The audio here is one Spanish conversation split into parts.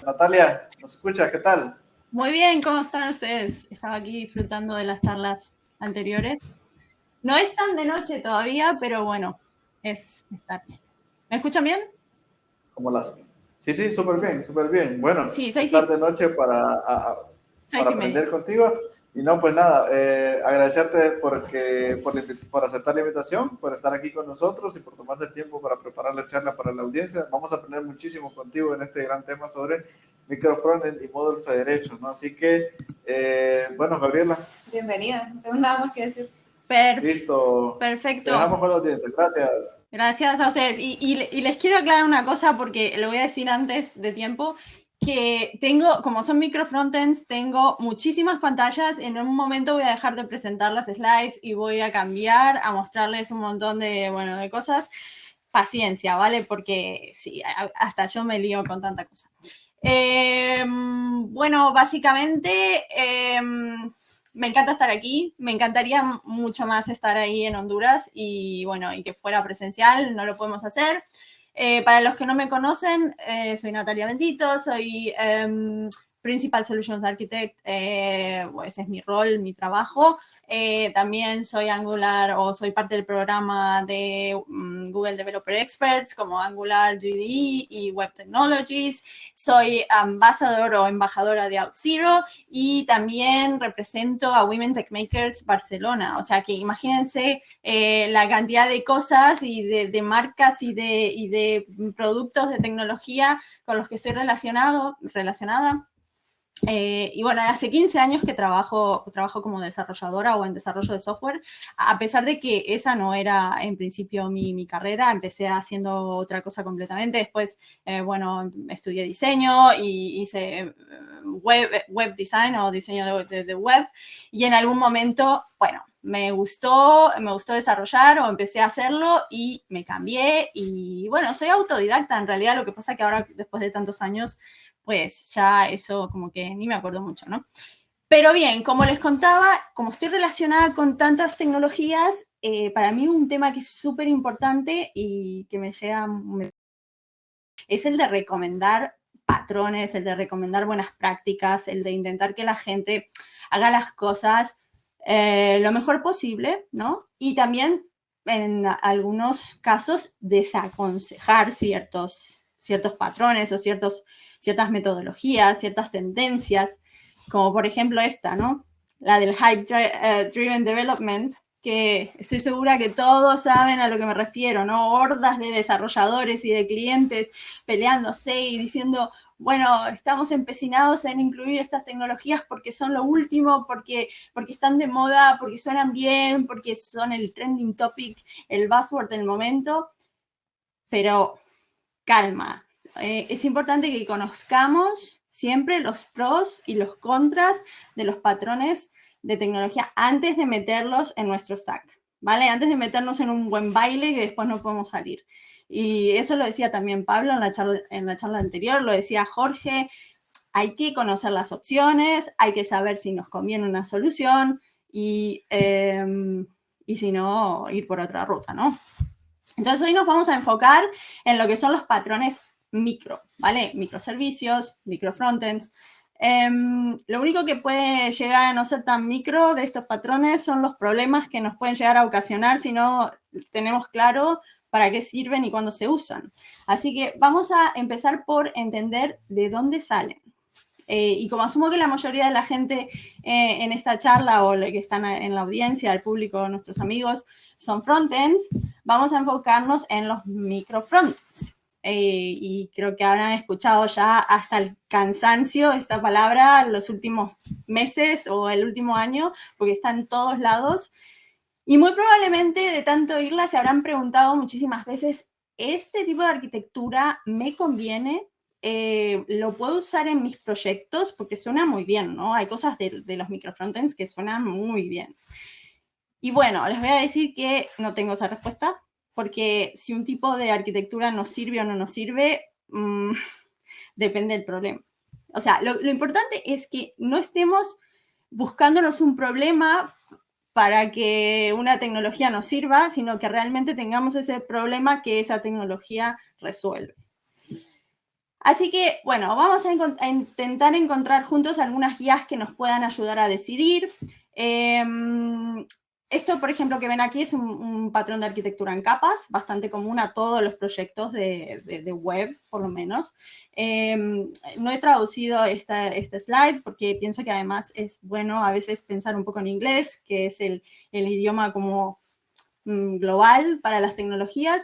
Natalia, ¿nos escucha? ¿Qué tal? Muy bien, ¿cómo están ustedes? Estaba aquí disfrutando de las charlas anteriores. No es tan de noche todavía, pero bueno, es tarde. ¿Me escuchan bien? ¿Cómo las? Sí, súper bien, súper bien. Bueno, Sí, es tarde noche para aprender contigo. Y no, pues nada, agradecerte por aceptar la invitación, por estar aquí con nosotros y por tomarse el tiempo para preparar la charla para la audiencia. Vamos a aprender muchísimo contigo en este gran tema sobre microfrontend y módulos de derechos, ¿no? Así que, bueno, Gabriela. Bienvenida, no tengo nada más que decir. Listo. Perfecto. Te dejamos con la audiencia. Gracias. Gracias a ustedes. Y les quiero aclarar una cosa porque lo voy a decir antes de tiempo, que tengo, como son microfrontends, tengo muchísimas pantallas. En un momento voy a dejar de presentar las slides y voy a cambiar, a mostrarles un montón de, bueno, de cosas. Paciencia, ¿vale? Porque sí, hasta yo me lío con tanta cosa. Bueno, básicamente... me encanta estar aquí, me encantaría mucho más estar ahí en Honduras y bueno, y que fuera presencial, no lo podemos hacer. Para los que no me conocen, soy Natalia Bendito, soy Principal Solutions Architect, ese es mi rol, mi trabajo. También soy Angular o soy parte del programa de Google Developer Experts como Angular GDE y Web Technologies. Soy ambassador o embajadora de OutZero y también represento a Women Tech Makers Barcelona. O sea que imagínense la cantidad de cosas y de marcas y de productos de tecnología con los que estoy relacionada. Y bueno, hace 15 años que trabajo como desarrolladora o en desarrollo de software, a pesar de que esa no era en principio mi carrera, empecé haciendo otra cosa completamente. Después, bueno, estudié diseño y hice web design o diseño de web y en algún momento, bueno, me gustó desarrollar o empecé a hacerlo y me cambié y bueno, soy autodidacta en realidad, lo que pasa que ahora después de tantos años pues ya eso como que ni me acuerdo mucho, ¿no? Pero bien, como les contaba, como estoy relacionada con tantas tecnologías, para mí un tema que es súper importante y que me llega es el de recomendar patrones, el de recomendar buenas prácticas, el de intentar que la gente haga las cosas lo mejor posible, ¿no? Y también en algunos casos desaconsejar ciertos patrones o ciertas metodologías, ciertas tendencias, como por ejemplo esta, ¿no? La del Hype Driven Development, que estoy segura que todos saben a lo que me refiero, ¿no? Hordas de desarrolladores y de clientes peleándose y diciendo, bueno, estamos empecinados en incluir estas tecnologías porque son lo último, porque están de moda, porque suenan bien, porque son el trending topic, el buzzword del momento. Pero calma. Es importante que conozcamos siempre los pros y los contras de los patrones de tecnología antes de meterlos en nuestro stack, ¿vale? Antes de meternos en un buen baile que después no podemos salir. Y eso lo decía también Pablo en la charla anterior, lo decía Jorge, hay que conocer las opciones, hay que saber si nos conviene una solución y si no, ir por otra ruta, ¿no? Entonces, hoy nos vamos a enfocar en lo que son los patrones micro, ¿vale? Microservicios, microfrontends. Lo único que puede llegar a no ser tan micro de estos patrones son los problemas que nos pueden llegar a ocasionar si no tenemos claro para qué sirven y cuándo se usan. Así que vamos a empezar por entender de dónde salen. Y como asumo que la mayoría de la gente en esta charla o que están en la audiencia, el público, nuestros amigos, son frontends, vamos a enfocarnos en los microfrontends. Y creo que habrán escuchado ya hasta el cansancio esta palabra los últimos meses o el último año, porque está en todos lados. Y muy probablemente de tanto oírla se habrán preguntado muchísimas veces, ¿este tipo de arquitectura me conviene? ¿Lo puedo usar en mis proyectos? Porque suena muy bien, ¿no? Hay cosas de los microfrontends que suenan muy bien. Y bueno, les voy a decir que no tengo esa respuesta. porque si un tipo de arquitectura nos sirve o no nos sirve, depende del problema. O sea, lo importante es que no estemos buscándonos un problema para que una tecnología nos sirva, sino que realmente tengamos ese problema que esa tecnología resuelve. Así que, bueno, vamos a intentar encontrar juntos algunas guías que nos puedan ayudar a decidir. Esto, por ejemplo, que ven aquí es un patrón de arquitectura en capas, bastante común a todos los proyectos de web, por lo menos. No he traducido este slide porque pienso que además es bueno a veces pensar un poco en inglés, que es el idioma como global para las tecnologías.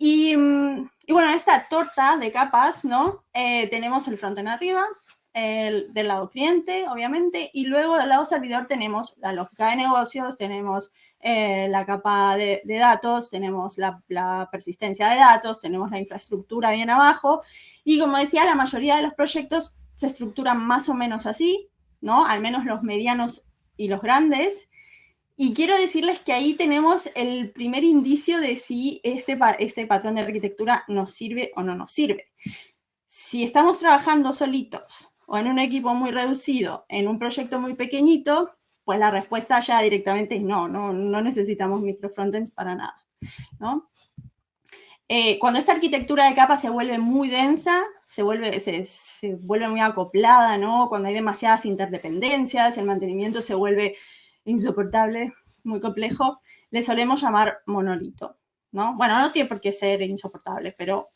Y bueno, esta torta de capas, ¿no? Tenemos el frontend arriba, del lado cliente, obviamente, y luego del lado servidor tenemos la lógica de negocios, tenemos la capa de datos, tenemos la persistencia de datos, tenemos la infraestructura bien abajo, y como decía, la mayoría de los proyectos se estructuran más o menos así, ¿no? Al menos los medianos y los grandes. Y quiero decirles que ahí tenemos el primer indicio de si este patrón de arquitectura nos sirve o no nos sirve. Si estamos trabajando solitos o en un equipo muy reducido, en un proyecto muy pequeñito, pues la respuesta ya directamente es no necesitamos microfrontends para nada, ¿no? Cuando esta arquitectura de capas se vuelve muy densa, se vuelve muy acoplada, ¿no? Cuando hay demasiadas interdependencias, el mantenimiento se vuelve insoportable, muy complejo, le solemos llamar monolito, ¿no? Bueno, no tiene por qué ser insoportable, pero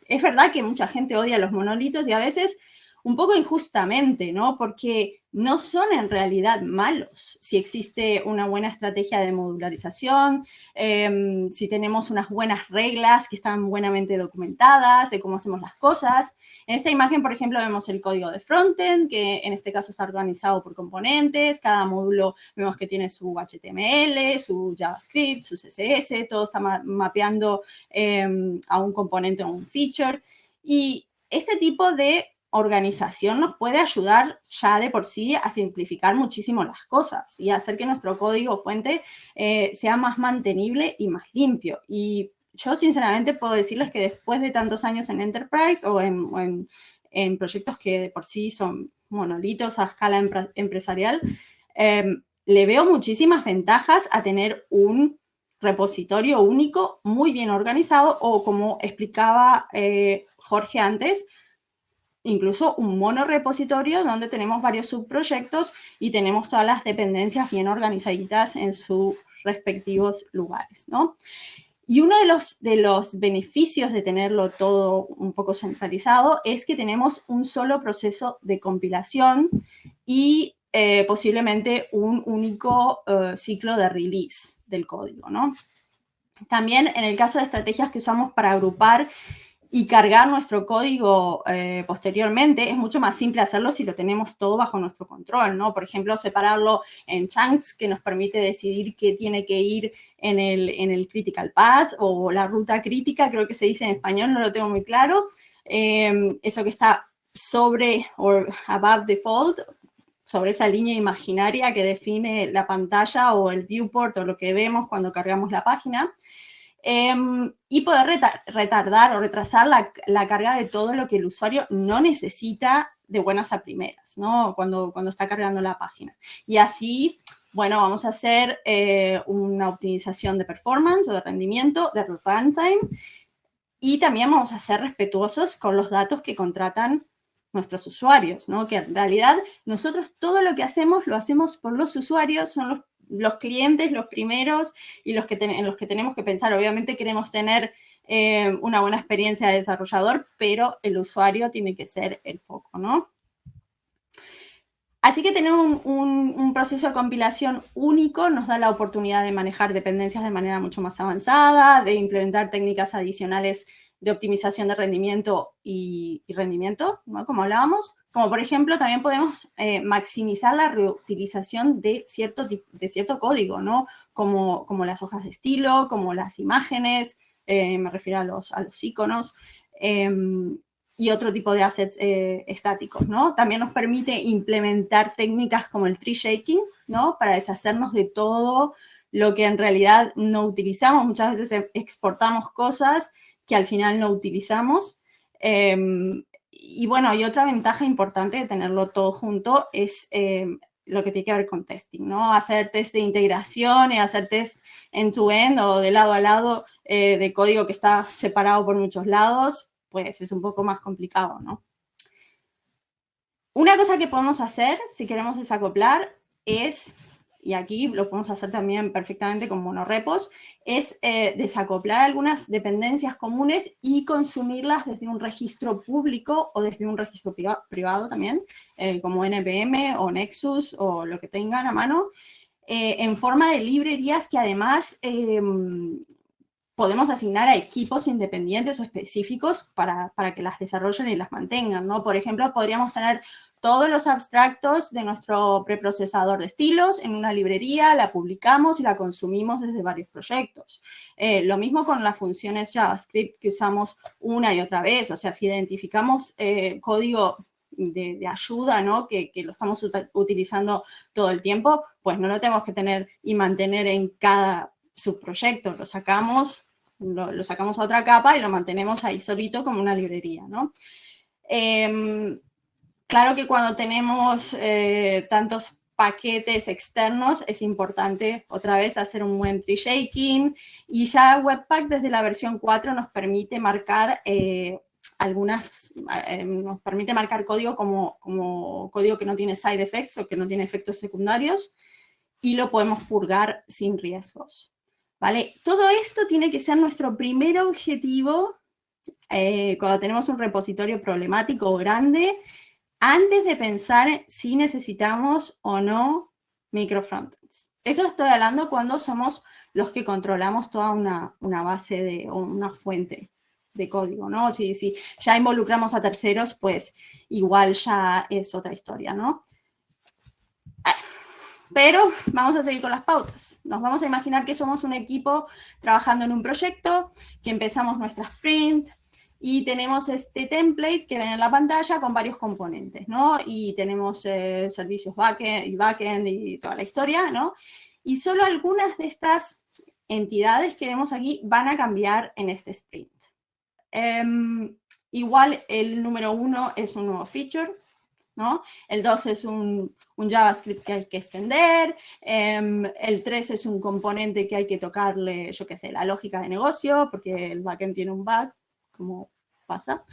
es verdad que mucha gente odia los monolitos y a veces un poco injustamente, ¿no? Porque no son en realidad malos. Si existe una buena estrategia de modularización, si tenemos unas buenas reglas que están buenamente documentadas de cómo hacemos las cosas. En esta imagen, por ejemplo, vemos el código de frontend, que en este caso está organizado por componentes. Cada módulo vemos que tiene su HTML, su JavaScript, su CSS, todo está mapeando a un componente o un feature. Y este tipo de organización nos puede ayudar ya de por sí a simplificar muchísimo las cosas y hacer que nuestro código fuente sea más mantenible y más limpio. Y yo sinceramente puedo decirles que después de tantos años en Enterprise o en proyectos que de por sí son monolitos a escala empresarial, le veo muchísimas ventajas a tener un repositorio único, muy bien organizado, o como explicaba Jorge antes, incluso un monorepositorio donde tenemos varios subproyectos y tenemos todas las dependencias bien organizaditas en sus respectivos lugares, ¿no? Y uno de los beneficios de tenerlo todo un poco centralizado es que tenemos un solo proceso de compilación y posiblemente un único ciclo de release del código, ¿no? También en el caso de estrategias que usamos para agrupar y cargar nuestro código posteriormente, es mucho más simple hacerlo si lo tenemos todo bajo nuestro control, ¿no? Por ejemplo, separarlo en chunks que nos permite decidir qué tiene que ir en el critical path o la ruta crítica, creo que se dice en español, no lo tengo muy claro. Eso que está sobre o above default, sobre esa línea imaginaria que define la pantalla o el viewport o lo que vemos cuando cargamos la página. Y poder retardar o retrasar la carga de todo lo que el usuario no necesita de buenas a primeras, ¿no? Cuando está cargando la página. Y así, bueno, vamos a hacer una optimización de performance o de rendimiento, de runtime, y también vamos a ser respetuosos con los datos que contratan nuestros usuarios, ¿no? Que en realidad nosotros todo lo que hacemos lo hacemos por los usuarios, son los clientes, los primeros y en los que tenemos que pensar. Obviamente queremos tener una buena experiencia de desarrollador, pero el usuario tiene que ser el foco, ¿no? Así que tener un proceso de compilación único nos da la oportunidad de manejar dependencias de manera mucho más avanzada, de implementar técnicas adicionales de optimización de rendimiento y rendimiento, ¿no? Como hablábamos. Como por ejemplo, también podemos maximizar la reutilización de cierto código, ¿no? Como las hojas de estilo, como las imágenes, me refiero a los iconos, y otro tipo de assets estáticos, ¿no? También nos permite implementar técnicas como el tree shaking, ¿no? Para deshacernos de todo lo que en realidad no utilizamos. Muchas veces exportamos cosas que al final no utilizamos. Y bueno, y otra ventaja importante de tenerlo todo junto es lo que tiene que ver con testing, ¿no? Hacer test de integración y hacer test end-to-end o de lado a lado de código que está separado por muchos lados, pues es un poco más complicado, ¿no? Una cosa que podemos hacer si queremos desacoplar es, y aquí lo podemos hacer también perfectamente con monorepos, es desacoplar algunas dependencias comunes y consumirlas desde un registro público o desde un registro privado también, como NPM o Nexus o lo que tengan a mano, en forma de librerías que además podemos asignar a equipos independientes o específicos para que las desarrollen y las mantengan, ¿no? Por ejemplo, podríamos tener todos los abstractos de nuestro preprocesador de estilos en una librería, la publicamos y la consumimos desde varios proyectos. Lo mismo con las funciones JavaScript que usamos una y otra vez. O sea, si identificamos código de ayuda, ¿no? Que lo estamos utilizando todo el tiempo, pues no lo tenemos que tener y mantener en cada subproyecto. Lo sacamos a otra capa y lo mantenemos ahí solito como una librería, ¿no? Claro que cuando tenemos tantos paquetes externos es importante otra vez hacer un buen tree shaking y ya Webpack desde la versión 4 nos permite marcar nos permite marcar código como código que no tiene side effects o que no tiene efectos secundarios y lo podemos purgar sin riesgos, ¿vale? Todo esto tiene que ser nuestro primer objetivo cuando tenemos un repositorio problemático o grande, antes de pensar si necesitamos o no microfrontends. Eso estoy hablando cuando somos los que controlamos toda una base o una fuente de código, ¿no? Si ya involucramos a terceros, pues igual ya es otra historia, ¿no? Pero vamos a seguir con las pautas. Nos vamos a imaginar que somos un equipo trabajando en un proyecto, que empezamos nuestra sprint, y tenemos este template que ven en la pantalla con varios componentes, ¿no? Y tenemos servicios backend y toda la historia, ¿no? Y solo algunas de estas entidades que vemos aquí van a cambiar en este sprint. Igual el número 1 es un nuevo feature, ¿no? El 2 es un JavaScript que hay que extender, el 3 es un componente que hay que tocarle, yo qué sé, la lógica de negocio, porque el backend tiene un bug, como pasa.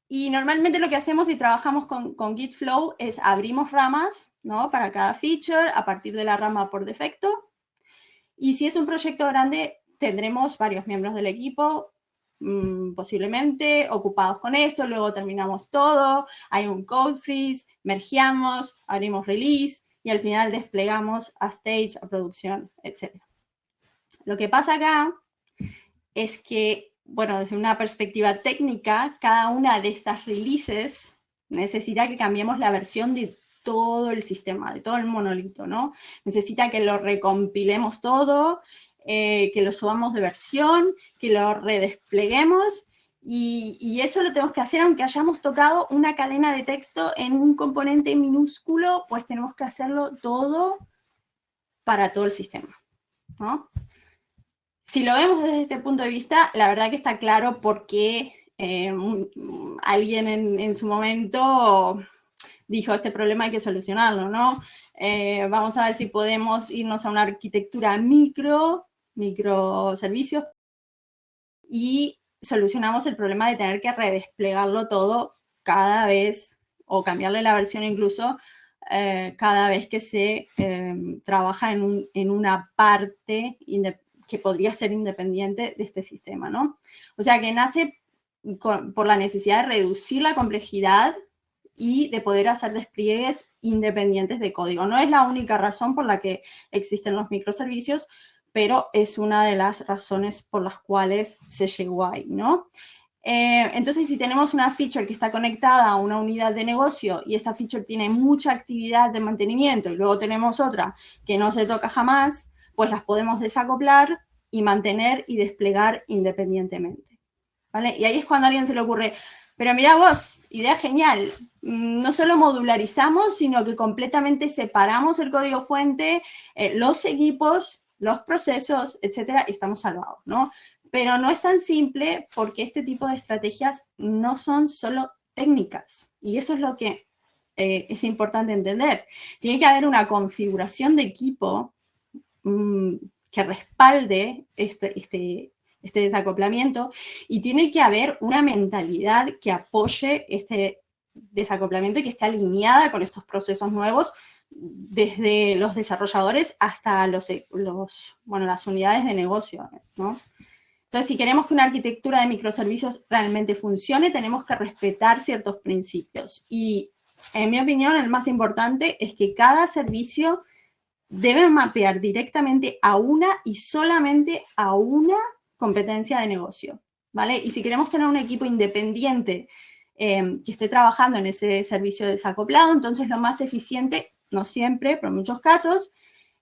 Y normalmente lo que hacemos y trabajamos con Git Flow es abrimos ramas, ¿no? Para cada feature a partir de la rama por defecto. Y si es un proyecto grande, tendremos varios miembros del equipo, posiblemente ocupados con esto, luego terminamos todo, hay un code freeze, mergeamos, abrimos release y al final desplegamos a stage, a producción, etc. Lo que pasa acá es que, bueno, desde una perspectiva técnica, cada una de estas releases necesita que cambiemos la versión de todo el sistema, de todo el monolito, ¿no? Necesita que lo recompilemos todo, que lo subamos de versión, que lo redespleguemos y eso lo tenemos que hacer aunque hayamos tocado una cadena de texto en un componente minúsculo, pues tenemos que hacerlo todo para todo el sistema, ¿no? Si lo vemos desde este punto de vista, la verdad que está claro por qué alguien en su momento dijo, este problema hay que solucionarlo, ¿no? Vamos a ver si podemos irnos a una arquitectura microservicios y solucionamos el problema de tener que redesplegarlo todo cada vez, o cambiarle la versión incluso, cada vez que se trabaja en una parte que podría ser independiente de este sistema, ¿no? O sea, que nace por la necesidad de reducir la complejidad y de poder hacer despliegues independientes de código. No es la única razón por la que existen los microservicios, pero es una de las razones por las cuales se llegó ahí, ¿no? Entonces, si tenemos una feature que está conectada a una unidad de negocio y esta feature tiene mucha actividad de mantenimiento y luego tenemos otra que no se toca jamás, pues las podemos desacoplar y mantener y desplegar independientemente, ¿vale? Y ahí es cuando a alguien se le ocurre, Pero mira vos, idea genial. No solo modularizamos, sino que completamente separamos el código fuente, los equipos, los procesos, etcétera, y estamos salvados, ¿no? Pero no es tan simple porque este tipo de estrategias no son solo técnicas. Y eso es lo que es importante entender. Tiene que haber una configuración de equipo que respalde este desacoplamiento, y tiene que haber una mentalidad que apoye este desacoplamiento y que esté alineada con estos procesos nuevos, desde los desarrolladores hasta las unidades de negocio, ¿no? Entonces, si queremos que una arquitectura de microservicios realmente funcione, tenemos que respetar ciertos principios. Y, en mi opinión, el más importante es que cada servicio debe mapear directamente a una y solamente a una competencia de negocio, ¿vale? Y si queremos tener un equipo independiente que esté trabajando en ese servicio desacoplado, entonces lo más eficiente, no siempre, pero en muchos casos,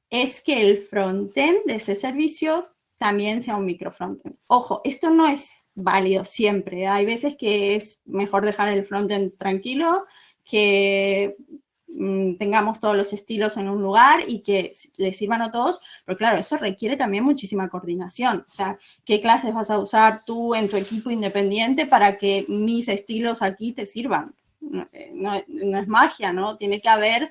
es que el frontend de ese servicio también sea un microfrontend. Ojo, esto no es válido siempre. Hay veces que es mejor dejar el frontend tranquilo, que tengamos todos los estilos en un lugar y que les sirvan a todos, pero claro, eso requiere también muchísima coordinación. O sea, ¿qué clases vas a usar tú en tu equipo independiente para que mis estilos aquí te sirvan? No es magia, ¿no? Tiene que haber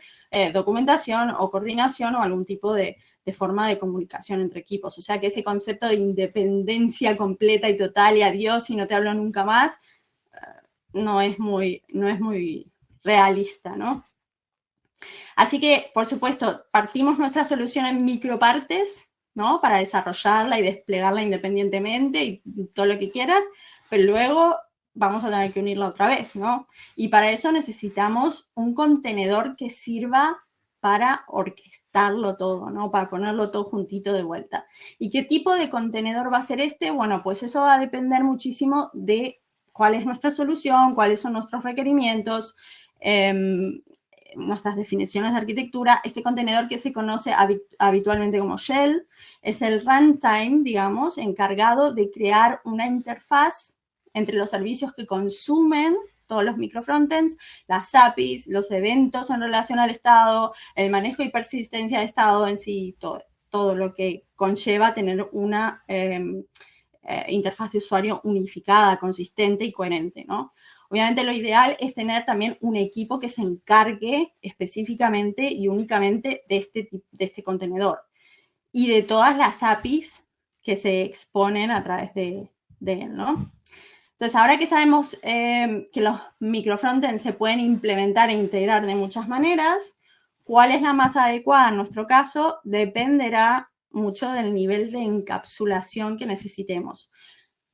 documentación o coordinación o algún tipo de forma de comunicación entre equipos. O sea, que ese concepto de independencia completa y total y adiós y no te hablo nunca más, no es muy realista, ¿no? Así que, por supuesto, partimos nuestra solución en micropartes, ¿no? Para desarrollarla y desplegarla independientemente y todo lo que quieras, pero luego vamos a tener que unirla otra vez, ¿no? Y para eso necesitamos un contenedor que sirva para orquestarlo todo, ¿no? Para ponerlo todo juntito de vuelta. ¿Y qué tipo de contenedor va a ser este? Bueno, pues eso va a depender muchísimo de cuál es nuestra solución, cuáles son nuestros requerimientos, nuestras definiciones de arquitectura. Este contenedor, que se conoce habitualmente como shell, es el runtime, digamos, encargado de crear una interfaz entre los servicios que consumen todos los microfrontends, las APIs, los eventos en relación al estado, el manejo y persistencia de estado en sí, todo lo que conlleva tener una interfaz de usuario unificada, consistente y coherente, ¿no? Obviamente lo ideal es tener también un equipo que se encargue específicamente y únicamente de este contenedor y de todas las APIs que se exponen a través de él, ¿no? Entonces, ahora que sabemos que los microfrontends se pueden implementar e integrar de muchas maneras, ¿cuál es la más adecuada en nuestro caso? Dependerá mucho del nivel de encapsulación que necesitemos.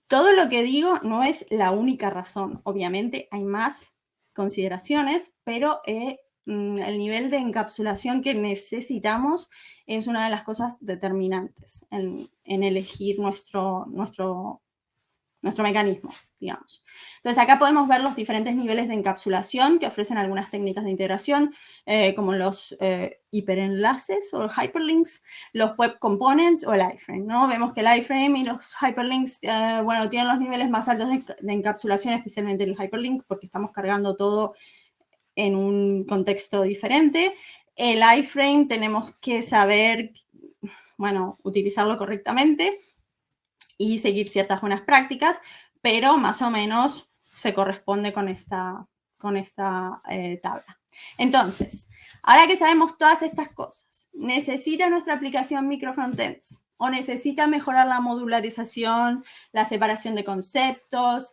Todo lo que digo no es la única razón. Obviamente hay más consideraciones, pero el nivel de encapsulación que necesitamos es una de las cosas determinantes en elegir nuestro mecanismo, digamos. Entonces, acá podemos ver los diferentes niveles de encapsulación que ofrecen algunas técnicas de integración, como los hiperenlaces o hyperlinks, los web components o el iframe, ¿no? Vemos que el iframe y los hyperlinks, bueno, tienen los niveles más altos de encapsulación, especialmente el hyperlink, porque estamos cargando todo en un contexto diferente. El iframe tenemos que saber, bueno, utilizarlo correctamente y seguir ciertas buenas prácticas, pero más o menos se corresponde con esta tabla. Entonces, ahora que sabemos todas estas cosas, ¿necesita nuestra aplicación microfrontends? ¿O necesita mejorar la modularización, la separación de conceptos?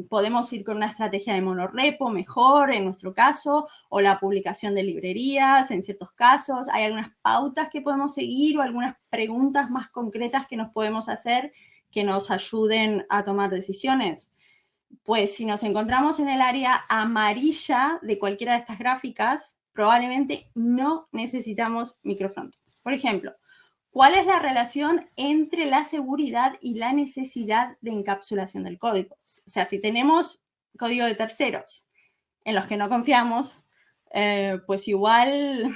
Podemos ir con una estrategia de monorepo mejor en nuestro caso, o la publicación de librerías en ciertos casos. ¿Hay algunas pautas que podemos seguir o algunas preguntas más concretas que nos podemos hacer que nos ayuden a tomar decisiones? Pues si nos encontramos en el área amarilla de cualquiera de estas gráficas, probablemente no necesitamos microfrontends. Por ejemplo, ¿cuál es la relación entre la seguridad y la necesidad de encapsulación del código? O sea, si tenemos código de terceros en los que no confiamos, pues igual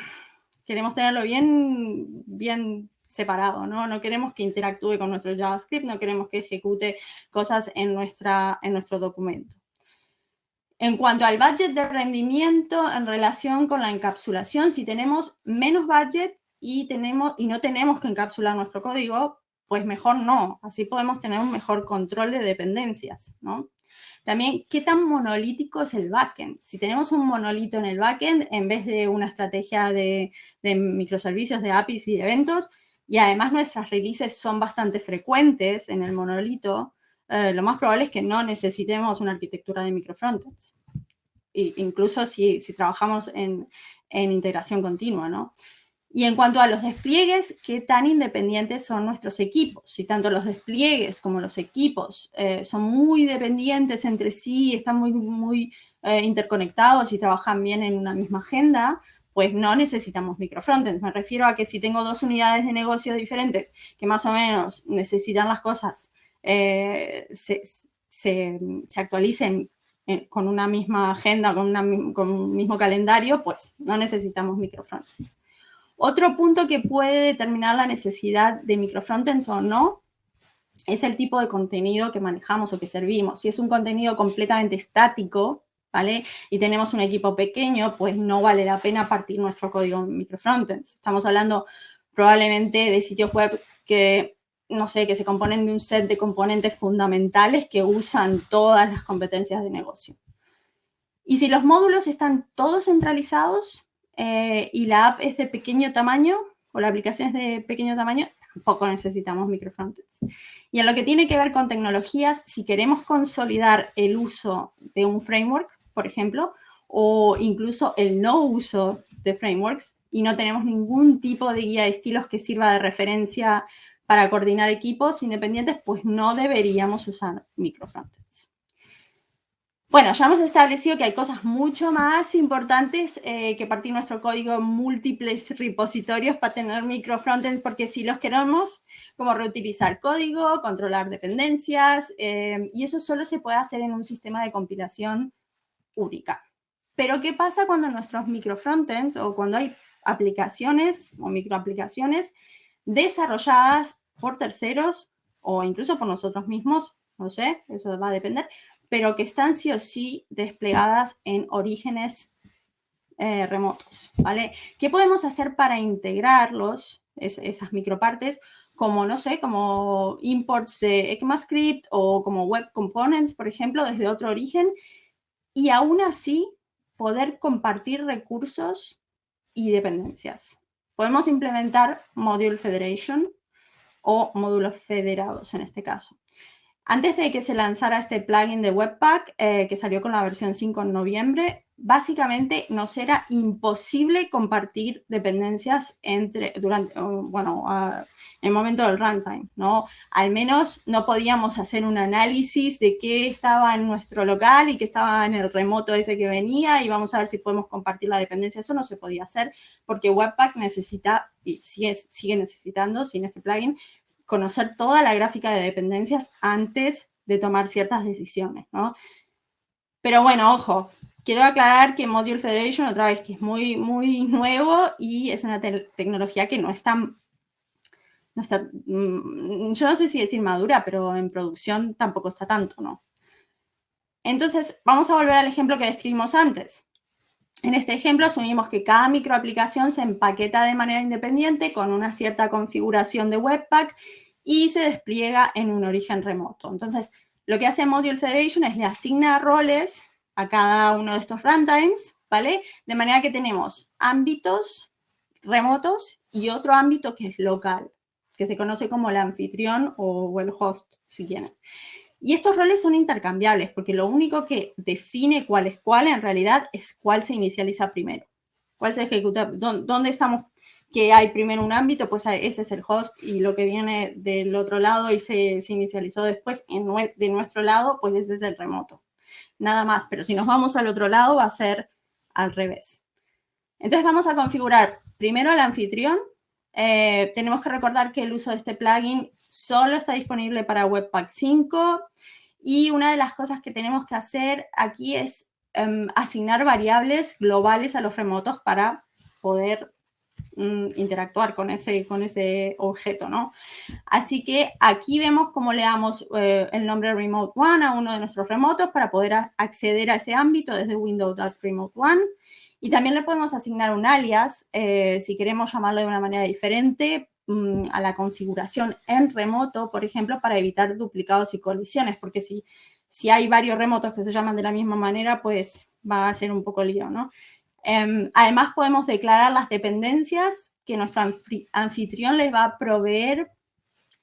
queremos tenerlo bien separado, ¿no? No queremos que interactúe con nuestro JavaScript, no queremos que ejecute cosas en nuestro documento. En cuanto al budget de rendimiento en relación con la encapsulación, si tenemos menos budget y no tenemos que encapsular nuestro código, pues mejor no. Así podemos tener un mejor control de dependencias, ¿no? También, ¿qué tan monolítico es el backend? Si tenemos un monolito en el backend, en vez de una estrategia de microservicios, de APIs y de eventos, y además nuestras releases son bastante frecuentes en el monolito, lo más probable es que no necesitemos una arquitectura de microfrontends. Incluso si trabajamos en integración continua, ¿no? Y en cuanto a los despliegues, ¿qué tan independientes son nuestros equipos? Si tanto los despliegues como los equipos son muy dependientes entre sí, están muy interconectados y trabajan bien en una misma agenda, pues no necesitamos microfrontends. Me refiero a que si tengo 2 unidades de negocio diferentes que más o menos necesitan las cosas se actualicen con una misma agenda, con un mismo calendario, pues no necesitamos microfrontends. Otro punto que puede determinar la necesidad de microfrontends o no es el tipo de contenido que manejamos o que servimos. Si es un contenido completamente estático, ¿vale? Y tenemos un equipo pequeño, pues no vale la pena partir nuestro código en microfrontends. Estamos hablando probablemente de sitios web que, no sé, que se componen de un set de componentes fundamentales que usan todas las competencias de negocio. Y si los módulos están todos centralizados y la app es de pequeño tamaño, o la aplicación es de pequeño tamaño, tampoco necesitamos microfrontends. Y en lo que tiene que ver con tecnologías, si queremos consolidar el uso de un framework, por ejemplo, o incluso el no uso de frameworks, y no tenemos ningún tipo de guía de estilos que sirva de referencia para coordinar equipos independientes, pues no deberíamos usar microfrontends. Bueno, ya hemos establecido que hay cosas mucho más importantes que partir nuestro código en múltiples repositorios para tener microfrontends, porque si los queremos, como reutilizar código, controlar dependencias, y eso solo se puede hacer en un sistema de compilación única. Pero, ¿qué pasa cuando nuestros microfrontends o cuando hay aplicaciones o microaplicaciones desarrolladas por terceros o incluso por nosotros mismos? No sé, eso va a depender, pero que están sí o sí desplegadas en orígenes remotos, ¿vale? ¿Qué podemos hacer para integrarlos, esas micropartes, como, no sé, como imports de ECMAScript o como web components, por ejemplo, desde otro origen, y aún así poder compartir recursos y dependencias? Podemos implementar Module Federation o módulos federados en este caso. Antes de que se lanzara este plugin de Webpack, que salió con la versión 5 en noviembre, básicamente nos era imposible compartir dependencias en el momento del runtime, ¿no? Al menos no podíamos hacer un análisis de qué estaba en nuestro local y qué estaba en el remoto ese que venía y vamos a ver si podemos compartir la dependencia. Eso no se podía hacer porque Webpack necesita, y sigue necesitando, sin este plugin, conocer toda la gráfica de dependencias antes de tomar ciertas decisiones, ¿no? Pero bueno, ojo, quiero aclarar que Module Federation, otra vez, que es muy nuevo y es una tecnología que no está, yo no sé si decir madura, pero en producción tampoco está tanto, ¿no? Entonces, vamos a volver al ejemplo que describimos antes. En este ejemplo asumimos que cada microaplicación se empaqueta de manera independiente con una cierta configuración de Webpack y se despliega en un origen remoto. Entonces, lo que hace Module Federation es le asigna roles a cada uno de estos runtimes, ¿vale? De manera que tenemos ámbitos remotos y otro ámbito que es local, que se conoce como el anfitrión o el host, si quieren. Y estos roles son intercambiables, porque lo único que define cuál es cuál en realidad es cuál se inicializa primero. Cuál se ejecuta, dónde estamos, que hay primero un ámbito, pues ese es el host, y lo que viene del otro lado y se inicializó después de nuestro lado, pues ese es el remoto. Nada más, pero si nos vamos al otro lado va a ser al revés. Entonces vamos a configurar primero el anfitrión. Tenemos que recordar que el uso de este plugin solo está disponible para Webpack 5 y una de las cosas que tenemos que hacer aquí es asignar variables globales a los remotos para poder interactuar con ese objeto, ¿no? Así que aquí vemos cómo le damos el nombre Remote One a uno de nuestros remotos para poder acceder a ese ámbito desde Windows.Remote One. Y también le podemos asignar un alias, si queremos llamarlo de una manera diferente, a la configuración en remoto, por ejemplo, para evitar duplicados y colisiones, porque si hay varios remotos que se llaman de la misma manera, pues va a ser un poco lío, ¿no? Además, podemos declarar las dependencias que nuestro anfitrión les va a proveer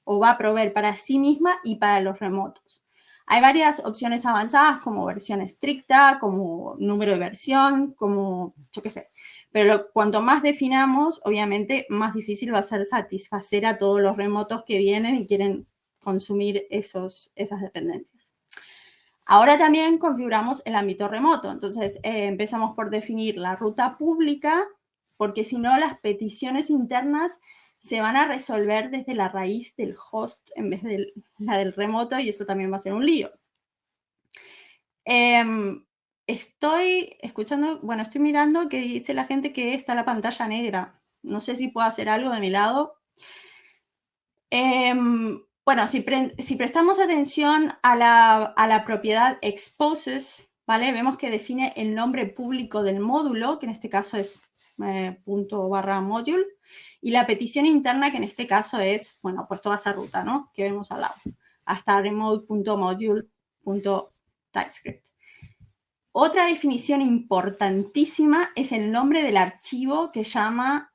o va a proveer para sí misma y para los remotos. Hay varias opciones avanzadas como versión estricta, como número de versión, como yo qué sé. Pero cuanto más definamos, obviamente, más difícil va a ser satisfacer a todos los remotos que vienen y quieren consumir esas dependencias. Ahora también configuramos el ámbito remoto. Entonces, empezamos por definir la ruta pública, porque si no, las peticiones internas se van a resolver desde la raíz del host en vez de la del remoto, y eso también va a ser un lío. Estoy escuchando, bueno, estoy mirando que dice la gente que está la pantalla negra. No sé si puedo hacer algo de mi lado. Bueno, si prestamos atención a la propiedad exposes, ¿vale? Vemos que define el nombre público del módulo, que en este caso es ./module, y la petición interna, que en este caso es, bueno, pues toda esa ruta, ¿no? Que vemos al lado, hasta remote.module.typescript. Otra definición importantísima es el nombre del archivo que se llama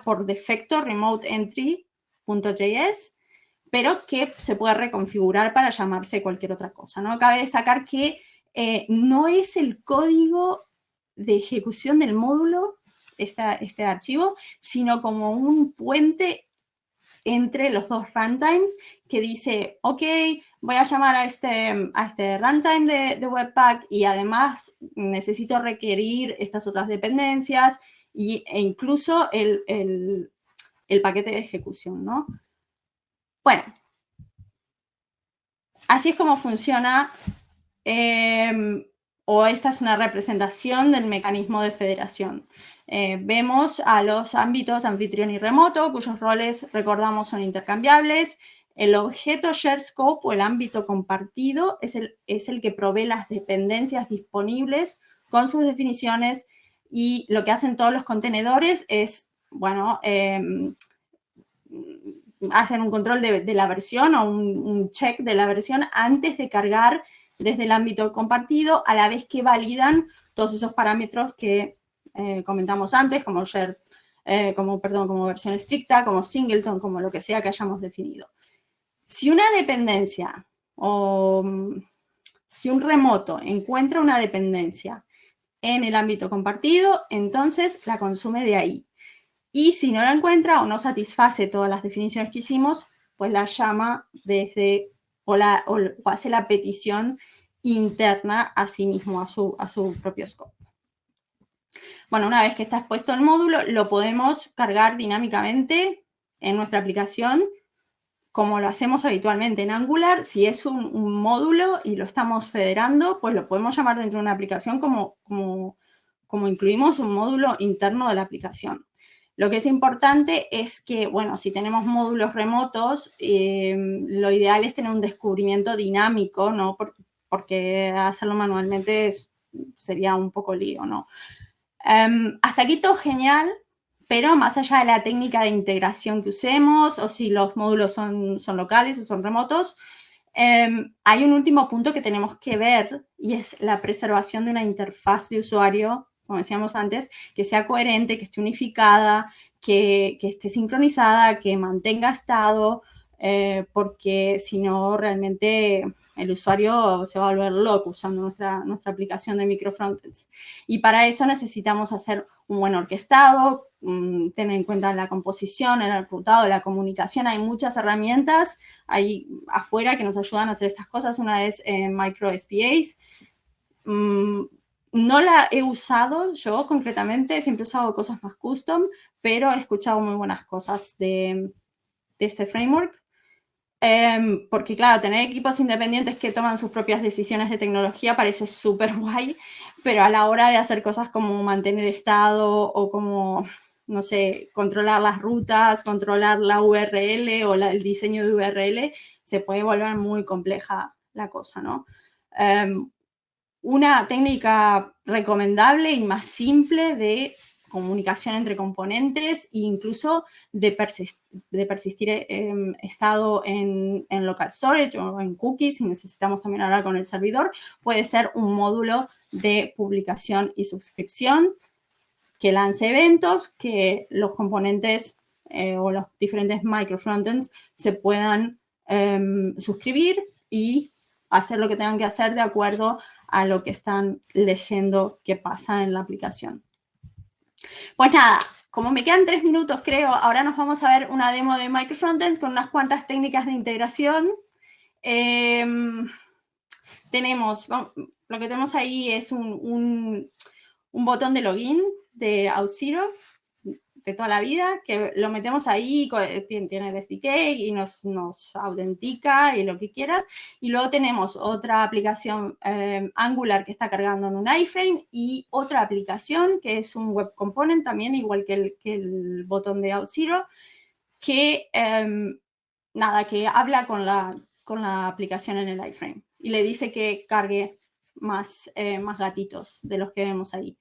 por defecto remoteentry.js, pero que se puede reconfigurar para llamarse cualquier otra cosa, ¿no? Cabe destacar que no es el código de ejecución del módulo, este archivo, sino como un puente entre los dos runtimes que dice, ok, voy a llamar a este runtime de Webpack y además necesito requerir estas otras dependencias e incluso el paquete de ejecución, ¿no? Bueno, así es como funciona, o esta es una representación del mecanismo de federación. Vemos a los ámbitos anfitrión y remoto, cuyos roles, recordamos, son intercambiables. El objeto share scope o el ámbito compartido es el que provee las dependencias disponibles con sus definiciones, y lo que hacen todos los contenedores es, bueno, hacen un control de la versión o un check de la versión antes de cargar desde el ámbito compartido, a la vez que validan todos esos parámetros que comentamos antes, como share, como versión estricta, como singleton, como lo que sea que hayamos definido. Si una dependencia o si un remoto encuentra una dependencia en el ámbito compartido, entonces la consume de ahí. Y si no la encuentra o no satisface todas las definiciones que hicimos, pues la llama desde o hace la petición interna a sí mismo, a su propio scope. Bueno, una vez que está expuesto el módulo, lo podemos cargar dinámicamente en nuestra aplicación, como lo hacemos habitualmente en Angular. Si es un módulo y lo estamos federando, pues lo podemos llamar dentro de una aplicación como incluimos un módulo interno de la aplicación. Lo que es importante es que, bueno, si tenemos módulos remotos, lo ideal es tener un descubrimiento dinámico, ¿no? Porque hacerlo manualmente sería un poco lío, ¿no? Hasta aquí todo genial, pero más allá de la técnica de integración que usemos, o si los módulos son locales o son remotos, hay un último punto que tenemos que ver, y es la preservación de una interfaz de usuario, como decíamos antes, que sea coherente, que esté unificada, que esté sincronizada, que mantenga estado, porque si no, realmente el usuario se va a volver loco usando nuestra aplicación de microfrontends. Y para eso necesitamos hacer un buen orquestado, tener en cuenta la composición, el enrutado, la comunicación. Hay muchas herramientas ahí afuera que nos ayudan a hacer estas cosas. Una es MicroSPAs. No la he usado yo concretamente, siempre he usado cosas más custom, pero he escuchado muy buenas cosas de este framework. Porque, claro, tener equipos independientes que toman sus propias decisiones de tecnología parece súper guay, pero a la hora de hacer cosas como mantener estado o como, no sé, controlar las rutas, controlar la URL o el diseño de URL, se puede volver muy compleja la cosa, ¿no? Una técnica recomendable y más simple de comunicación entre componentes e incluso de persistir estado en local storage o en cookies, si necesitamos también hablar con el servidor, puede ser un módulo de publicación y suscripción que lance eventos, que los componentes o los diferentes microfrontends se puedan suscribir y hacer lo que tengan que hacer de acuerdo a lo que están leyendo que pasa en la aplicación. Pues nada, como me quedan 3 minutos, creo, ahora nos vamos a ver una demo de microfrontends con unas cuantas técnicas de integración. Lo que tenemos ahí es un botón de login de Auth0 de toda la vida, que lo metemos ahí, tiene el SDK y nos autentica y lo que quieras. Y luego tenemos otra aplicación Angular que está cargando en un iframe y otra aplicación que es un web component también, igual que el botón de Auth0, que que habla con la aplicación en el iframe y le dice que cargue más gatitos de los que vemos ahí.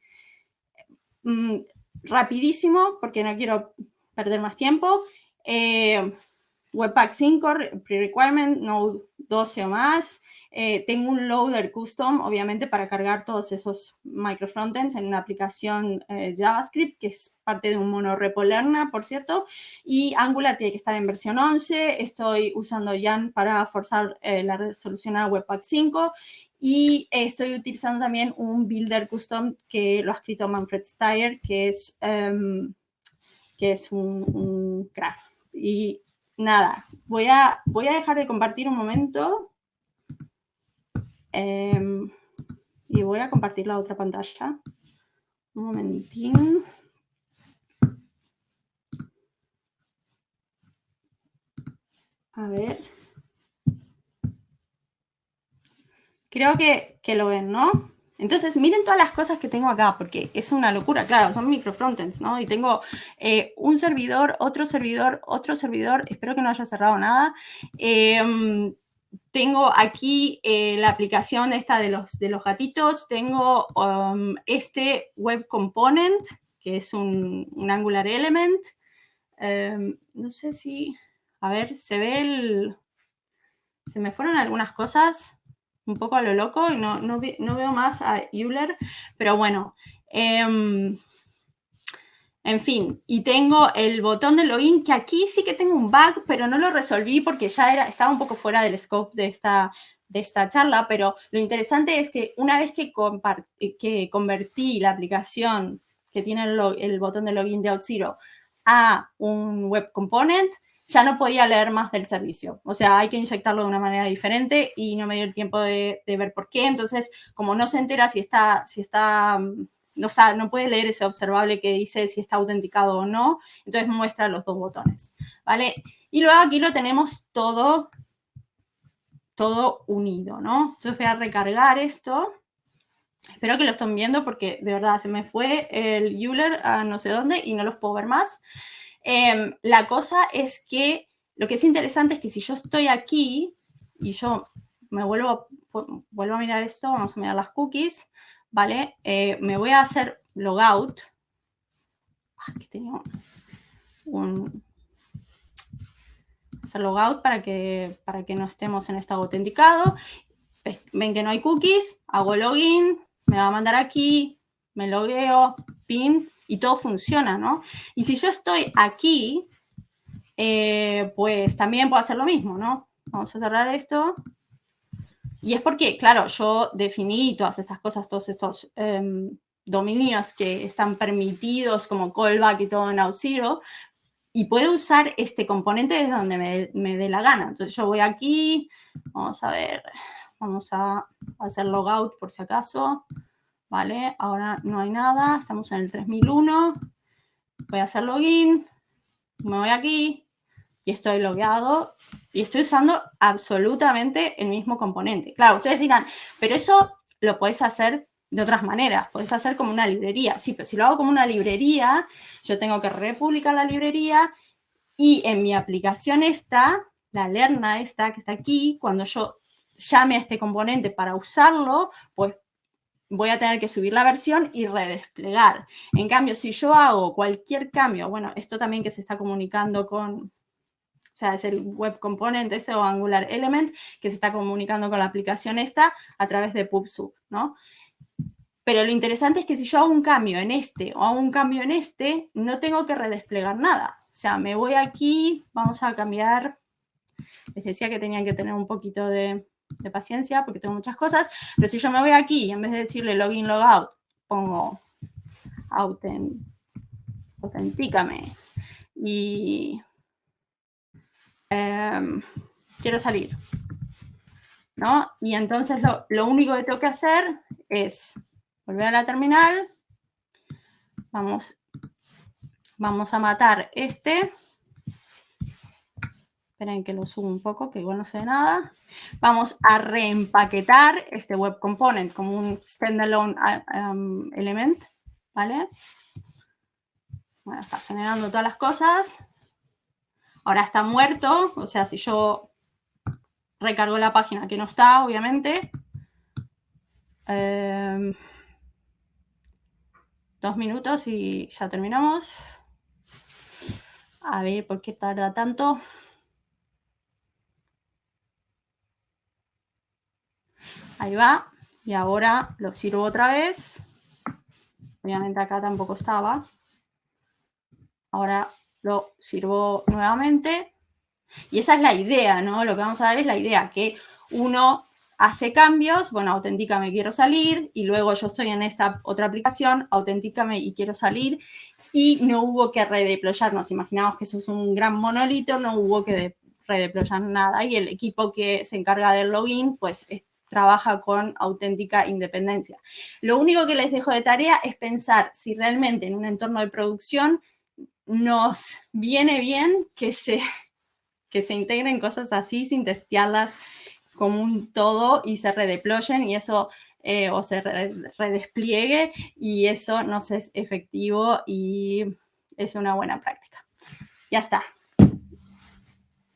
Rapidísimo, porque no quiero perder más tiempo. Webpack 5, pre-requirement, Node 12 o más. Tengo un loader custom, obviamente, para cargar todos esos microfrontends en una aplicación JavaScript, que es parte de un monorepo Lerna, por cierto. Y Angular tiene que estar en versión 11. Estoy usando Yarn para forzar la resolución a Webpack 5. Y estoy utilizando también un builder custom que lo ha escrito Manfred Steyer, que es un crack. Y nada, voy a dejar de compartir un momento y voy a compartir la otra pantalla. Un momentín. A ver. Creo que lo ven, ¿no? Entonces, miren todas las cosas que tengo acá, porque es una locura. Claro, son microfrontends, ¿no? Y tengo un servidor, otro servidor, otro servidor. Espero que no haya cerrado nada. Tengo aquí la aplicación esta de los gatitos. Tengo este web component, que es un Angular Element. No sé si... A ver, se ve se me fueron algunas cosas un poco a lo loco y no veo más a Euler, pero bueno. En fin, y tengo el botón de login, que aquí sí que tengo un bug, pero no lo resolví porque ya estaba un poco fuera del scope de esta charla, pero lo interesante es que una vez que convertí la aplicación que tiene el botón de login de Auth0 a un web component, ya no podía leer más del servicio. O sea, hay que inyectarlo de una manera diferente y no me dio el tiempo de ver por qué. Entonces, como no se entera no puede leer ese observable que dice si está autenticado o no, entonces muestra los dos botones, ¿vale? Y luego aquí lo tenemos todo unido, ¿no? Entonces voy a recargar esto. Espero que lo estén viendo porque de verdad se me fue el Euler a no sé dónde y no los puedo ver más. La cosa es que lo que es interesante es que si yo estoy aquí y yo me vuelvo a mirar esto, vamos a mirar las cookies, ¿vale? Me voy a hacer logout. Aquí tengo hacer logout para que no estemos en estado autenticado. Ven que no hay cookies, hago login, me va a mandar aquí, me logueo, pin, y todo funciona, ¿no? Y si yo estoy aquí, pues también puedo hacer lo mismo, ¿no? Vamos a cerrar esto. Y es porque, claro, yo definí todas estas cosas, todos estos dominios que están permitidos como callback y todo en Auth0, y puedo usar este componente desde donde me dé la gana. Entonces yo voy aquí, vamos a ver, vamos a hacer logout por si acaso, ¿vale? Ahora no hay nada, estamos en el 3001, voy a hacer login, me voy aquí, y estoy logueado y estoy usando absolutamente el mismo componente. Claro, ustedes dirán, pero eso lo podés hacer de otras maneras, podés hacer como una librería. Sí, pero si lo hago como una librería, yo tengo que republicar la librería y en mi aplicación esta, la Lerna esta que está aquí, cuando yo llame a este componente para usarlo, pues voy a tener que subir la versión y redesplegar. En cambio, si yo hago cualquier cambio, bueno, esto también que se está comunicando con, o sea, es el web component ese o Angular Element que se está comunicando con la aplicación esta a través de PubSub, ¿no? Pero lo interesante es que si yo hago un cambio en este o hago un cambio en este, no tengo que redesplegar nada. O sea, me voy aquí, vamos a cambiar. Les decía que tenían que tener un poquito de paciencia porque tengo muchas cosas, pero si yo me voy aquí y en vez de decirle login, logout, pongo autentícame y quiero salir, ¿no? Y entonces lo único que tengo que hacer es volver a la terminal, vamos a matar este. Esperen que lo subo un poco, que igual no se ve nada. Vamos a reempaquetar este web component como un standalone element, ¿vale? Bueno, está generando todas las cosas. Ahora está muerto, o sea, si yo recargo la página que no está, obviamente. 2 minutos y ya terminamos. A ver, ¿por qué tarda tanto? Ahí va. Y ahora lo sirvo otra vez. Obviamente acá tampoco estaba. Ahora lo sirvo nuevamente. Y esa es la idea, ¿no? Lo que vamos a ver es la idea, que uno hace cambios, bueno, autentícame, quiero salir, y luego yo estoy en esta otra aplicación, autentícame y quiero salir, y no hubo que redeployar, nos imaginamos que eso es un gran monolito, no hubo que redeployar nada, y el equipo que se encarga del login, pues trabaja con auténtica independencia. Lo único que les dejo de tarea es pensar si realmente en un entorno de producción nos viene bien que se integren cosas así sin testearlas como un todo y se redeployen y eso o se redespliegue y eso no es efectivo y es una buena práctica. Ya está.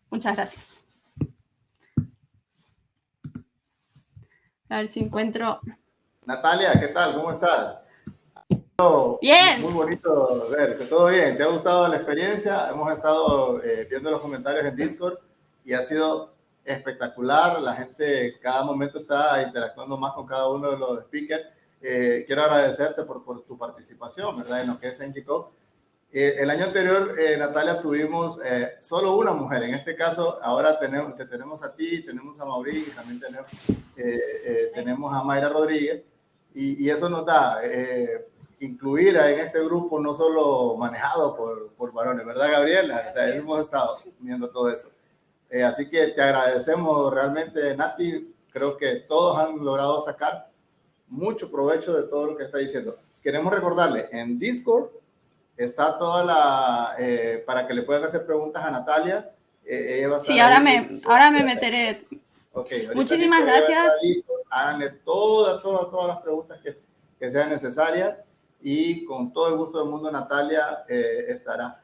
Muchas gracias. A ver si encuentro... Natalia, ¿qué tal? ¿Cómo estás? Bien. Muy bonito ver que todo bien. ¿Te ha gustado la experiencia? Hemos estado viendo los comentarios en Discord y ha sido espectacular. La gente cada momento está interactuando más con cada uno de los speakers. Quiero agradecerte por tu participación, ¿verdad? En lo que es NGCO. El año anterior, Natalia, tuvimos solo una mujer. En este caso, ahora tenemos a ti, tenemos a Mauricio y también tenemos a Mayra Rodríguez. Y eso nos da incluir en este grupo no solo manejado por varones, ¿verdad, Gabriela? O sea, hemos estado viendo todo eso. Así que te agradecemos realmente, Nati. Creo que todos han logrado sacar mucho provecho de todo lo que está diciendo. Queremos recordarle, en Discord está toda la... para que le puedan hacer preguntas a Natalia. Sí, ahora me meteré. Okay, muchísimas gracias. Háganle todas las preguntas que sean necesarias y con todo el gusto del mundo Natalia estará.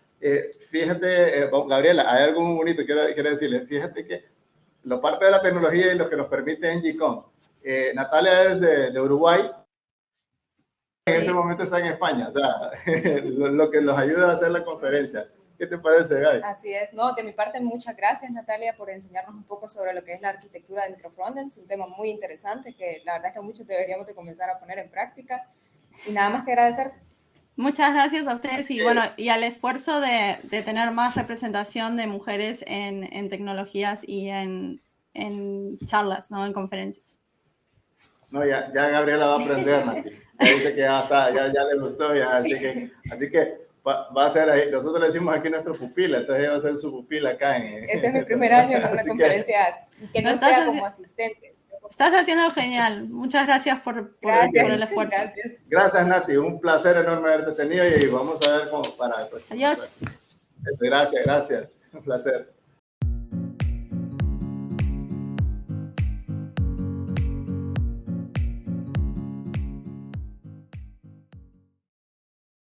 Fíjate, Gabriela, hay algo muy bonito que quiero decirle. Fíjate que la parte de la tecnología y lo que nos permite NGCon. Natalia es de Uruguay. En ese momento está en España, o sea, lo que nos ayuda a hacer la conferencia. ¿Qué te parece, Gaby? Así es. No, de mi parte, muchas gracias, Natalia, por enseñarnos un poco sobre lo que es la arquitectura de microfrontends, un tema muy interesante que la verdad es que muchos deberíamos de comenzar a poner en práctica. Y nada más que agradecerte. Muchas gracias a ustedes y bueno, y al esfuerzo de tener más representación de mujeres en tecnologías y en charlas, ¿no? En conferencias. No, ya Gabriela va a aprender, Nati. Ya dice que ya está, ya le gustó, ya, así que va a ser ahí. Nosotros le decimos aquí nuestro pupila, entonces ella va a ser su pupila acá. Este es mi primer año en una conferencia que no sea como asistente. Estás haciendo genial. Muchas gracias por el esfuerzo. Gracias, Nati. Un placer enorme haberte tenido y vamos a ver cómo para... Pues, adiós. Gracias. Un placer.